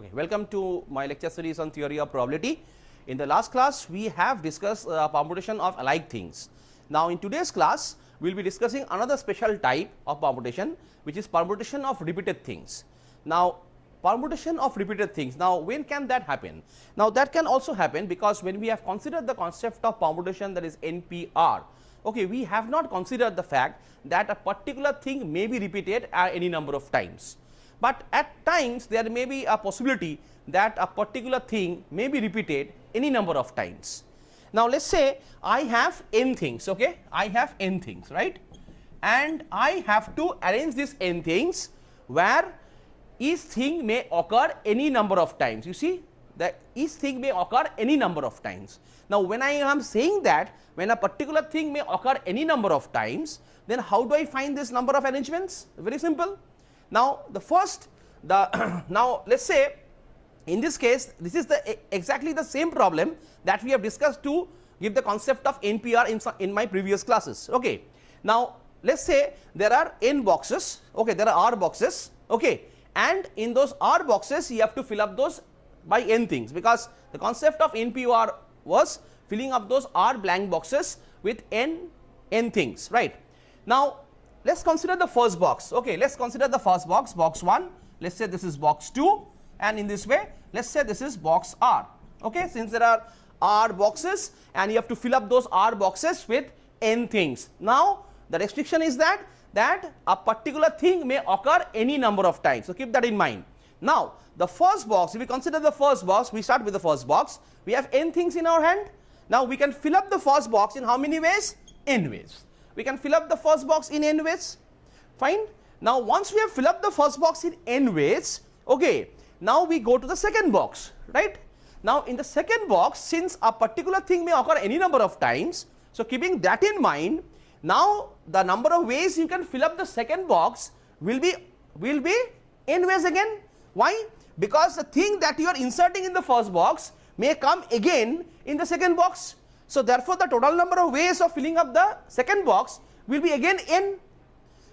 Okay, welcome to my lecture series on theory of probability. In the last class, we have discussed permutation of alike things. Now, in today's class, we will be discussing another special type of permutation, which is permutation of repeated things. Now, permutation of repeated things. Now, when can that happen? Now, that can also happen because when we have considered the concept of permutation, that is NPR, okay, we have not considered the fact that a particular thing may be repeated any number of times. But at times there may be a possibility that a particular thing may be repeated any number of times. Now, let us say I have n things, okay, I have n things, right, and I have to arrange these n things where each thing may occur any number of times. You see that each thing may occur any number of times. Now, when I am saying that when a particular thing may occur any number of times, then how do I find this number of arrangements? Very simple. Now, the first, now let us say in this case, this is the exactly the same problem that we have discussed to give the concept of NPR in my previous classes. Okay. Now, let us say there are n boxes, okay, there are r boxes, okay, and in those r boxes you have to fill up those by n things, because the concept of NPR was filling up those r blank boxes with n things, right. Now, let us consider the first box, okay, let us consider the first box, box 1, let us say this is box 2, and in this way let us say this is box r, okay, since there are r boxes and you have to fill up those r boxes with n things. Now, the restriction is that a particular thing may occur any number of times, so keep that in mind. Now, the first box, if we consider the first box, we start with the first box, we have n things in our hand. Now, we can fill up the first box in how many ways? N ways. We can fill up the first box in n ways, fine. Now, once we have filled up the first box in n ways, okay, now we go to the second box, right. Now, in the second box, since a particular thing may occur any number of times, so keeping that in mind, now the number of ways you can fill up the second box will be n ways again. Why? Because the thing that you are inserting in the first box may come again in the second box. So, therefore, the total number of ways of filling up the second box will be again n.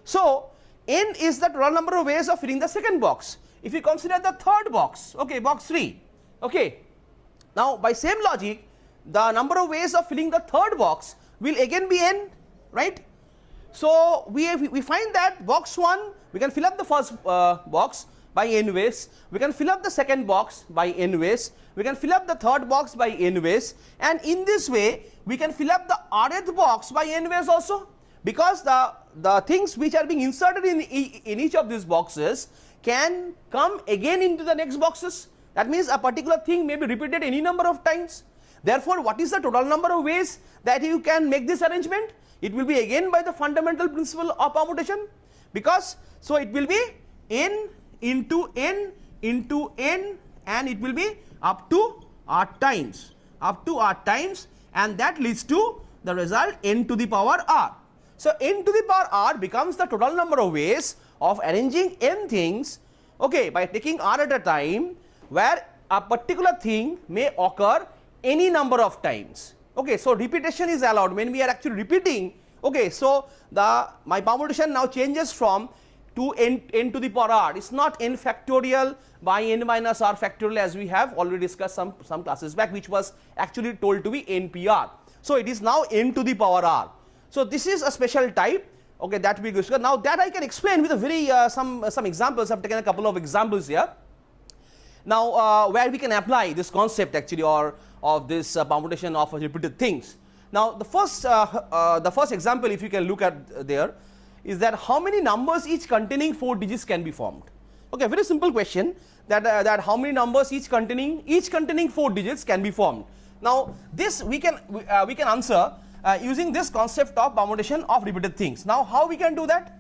So, n is the total number of ways of filling the second box. If you consider the third box, okay, box 3, okay, now by same logic, the number of ways of filling the third box will again be n, right. So, we find that box 1, we can fill up the first box by n ways, we can fill up the second box by n ways, we can fill up the third box by n ways, and in this way we can fill up the rth box by n ways also, because the things which are being inserted in each of these boxes can come again into the next boxes. That means a particular thing may be repeated any number of times. Therefore, what is the total number of ways that you can make this arrangement? It will be again by the fundamental principle of permutation, because so it will be n into n into n, and it will be up to r times, and that leads to the result n to the power r. So, n to the power r becomes the total number of ways of arranging n things, okay, by taking r at a time, where a particular thing may occur any number of times. Okay, so repetition is allowed when we are actually repeating. Okay, so my permutation now changes from to n to the power r. It is not n factorial by n minus r factorial, as we have already discussed some classes back, which was actually told to be NPR. So, it is now n to the power r. So, this is a special type, okay, that we discuss. Now, that I can explain with a very some examples. I have taken a couple of examples here. Now, where we can apply this concept actually, or of this permutation of repeated things. Now, the first example, if you can look at there, is that how many numbers each containing 4 digits can be formed. Okay, very simple question, that how many numbers each containing 4 digits can be formed. Now, this we can answer using this concept of permutation of repeated things. Now, how we can do that?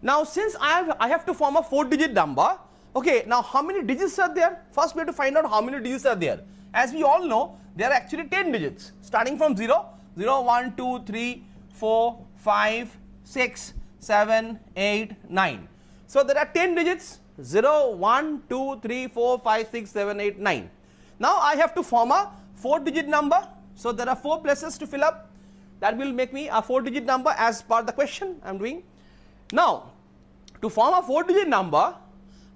Now, since I have to form a 4-digit number, okay, now how many digits are there? First we have to find out how many digits are there. As we all know, there are actually 10 digits starting from 0, 0, 1, 2, 3, 4, 5, 6, 7, 8, 9. So, there are 10 digits, 0, 1, 2, 3, 4, 5, 6, 7, 8, 9. Now, I have to form a 4-digit number. So, there are 4 places to fill up. That will make me a 4-digit number as per the question I am doing. Now, to form a 4-digit number,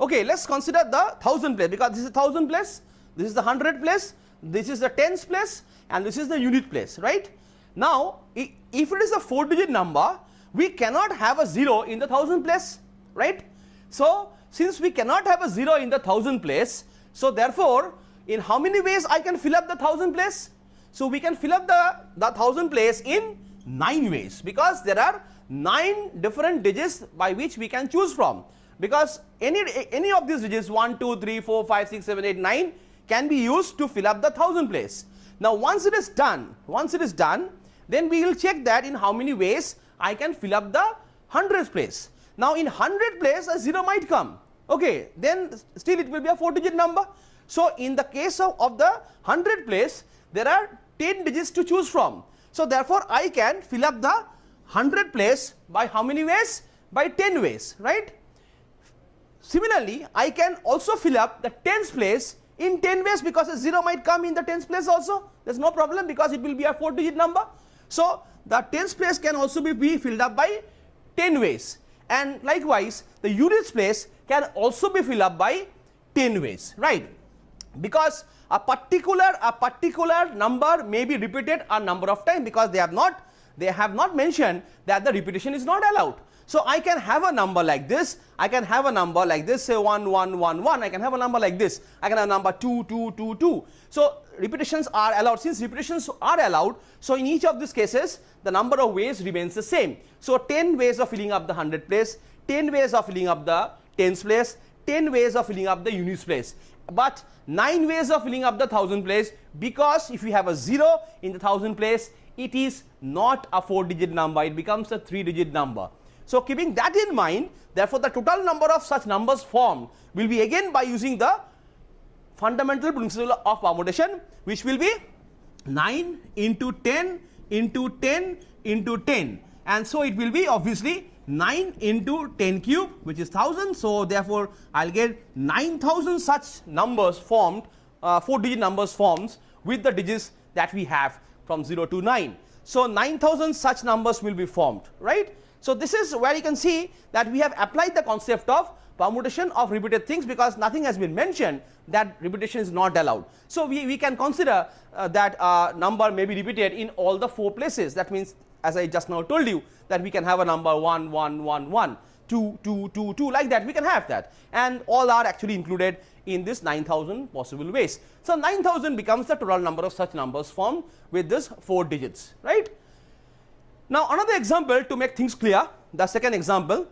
Okay, let's consider the 1000 place, because this is 1000 place, this is the 100 place, this is the tens place, and this is the unit place, right? Now, if it is a 4-digit number, we cannot have a 0 in the 1000 place, right? So, since we cannot have a 0 in the 1000 place, so therefore, in how many ways I can fill up the 1000 place? So, we can fill up the 1000 place in 9 ways, because there are 9 different digits by which we can choose from, because any of these digits 1, 2, 3, 4, 5, 6, 7, 8, 9 can be used to fill up the 1000 place. Now, once it is done, then we will check that in how many ways I can fill up the 100th place. Now, in 100th place a 0 might come, okay, then still it will be a 4-digit number. So, in the case of the 100th place, there are 10 digits to choose from. So, therefore, I can fill up the 100th place by how many ways? By 10 ways, right? Similarly, I can also fill up the 10th place in 10 ways, because a 0 might come in the 10th place also. There is no problem, because it will be a 4-digit number. So, the 10th place can also be filled up by 10 ways, and likewise the units place can also be filled up by 10 ways, right? Because a particular number may be repeated a number of times, because they have not mentioned that the repetition is not allowed. So, I can have a number like this, I can have a number like this, say 1, 1, 1, 1, I can have a number like this, I can have a number 2, 2, 2, 2. So, repetitions are allowed. Since repetitions are allowed, so in each of these cases, the number of ways remains the same. So, 10 ways of filling up the 100th place, 10 ways of filling up the 10th place, 10 ways of filling up the units place, but 9 ways of filling up the 1000 place, because if you have a 0 in the 1000 place, it is not a 4-digit number, it becomes a 3-digit number. So, keeping that in mind, therefore, the total number of such numbers formed will be again by using the fundamental principle of permutation, which will be 9 into 10 into 10 into 10, and so it will be obviously 9 into 10 cube, which is 1000. So, therefore, I will get 9000 such numbers formed, 4-digit numbers forms with the digits that we have from 0 to 9. So, 9000 such numbers will be formed, right? So, this is where you can see that we have applied the concept of permutation of repeated things, because nothing has been mentioned that repetition is not allowed. So, we can consider that number may be repeated in all the 4 places. That means, as I just now told you, that we can have a number 1, 1, 1, 1, 2, 2, 2, 2, like that we can have that, and all are actually included in this 9000 possible ways. So, 9000 becomes the total number of such numbers formed with this 4 digits, right? Now, another example to make things clear, the second example,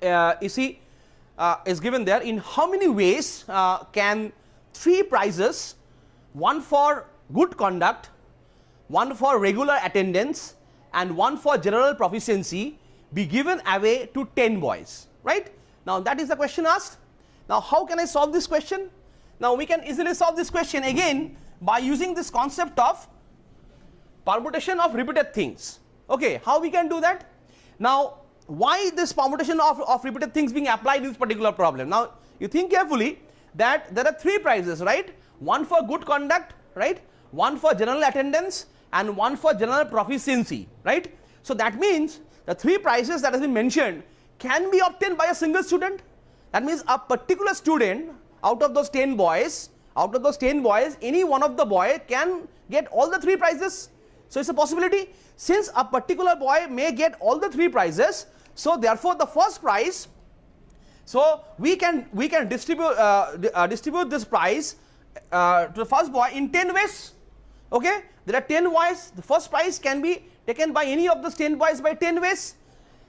you see, is given there. In how many ways can 3 prizes, one for good conduct, one for regular attendance, and one for general proficiency, be given away to 10 boys, right? Now, that is the question asked. Now, how can I solve this question? Now, we can easily solve this question again by using this concept of permutation of repeated things. Okay, how we can do that? Now, why this permutation of repeated things being applied in this particular problem? Now, you think carefully that there are 3 prizes, right? One for good conduct, right? One for general attendance, and one for general proficiency, right? So, that means the 3 prizes that has been mentioned can be obtained by a single student. That means a particular student out of those 10 boys, any one of the boy can get all the 3 prizes. So, it's a possibility. Since a particular boy may get all the 3 prizes, so therefore, the first prize, so we can distribute this prize to the first boy in 10 ways. Okay, there are 10 ways. The first prize can be taken by any of those 10 boys by 10 ways.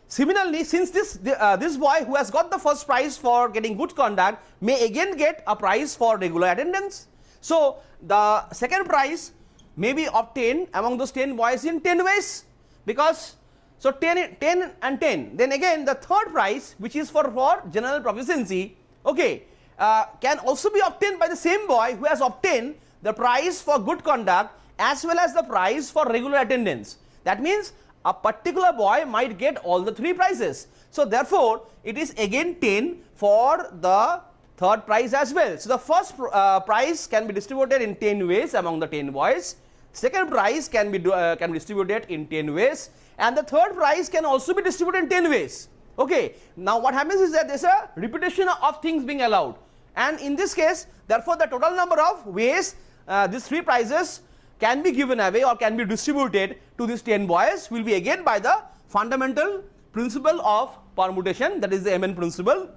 Similarly, since this boy who has got the first prize for getting good conduct may again get a prize for regular attendance. So, the second prize may be obtained among those 10 boys in 10 ways, because so 10 and 10. Then again, the third prize, which is for general proficiency, okay, can also be obtained by the same boy who has obtained the prize for good conduct as well as the prize for regular attendance. That means a particular boy might get all the 3 prizes. So, therefore, it is again 10 for the third prize as well. So, the first prize can be distributed in 10 ways among the 10 boys. Second prize can be distributed in 10 ways, and the third prize can also be distributed in 10 ways. Okay. Now what happens is that there is a repetition of things being allowed, and in this case therefore the total number of ways these 3 prizes can be given away or can be distributed to these 10 boys will be again by the fundamental principle of permutation, that is the MN principle.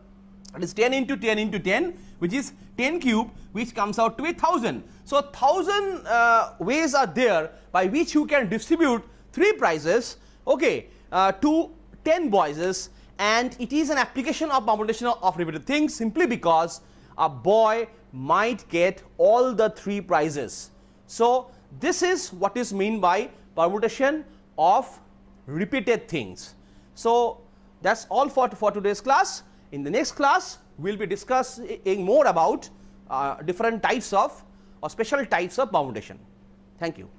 It is 10 into 10 into 10, which is 10 cube, which comes out to be 1000. So 1000 ways are there by which you can distribute 3 prizes, okay, to 10 boys, and it is an application of permutation of repeated things simply because a boy might get all the 3 prizes. So this is what is meant by permutation of repeated things. So that's all for today's class. In the next class we will be discussing more about different types of or special types of permutation. Thank you.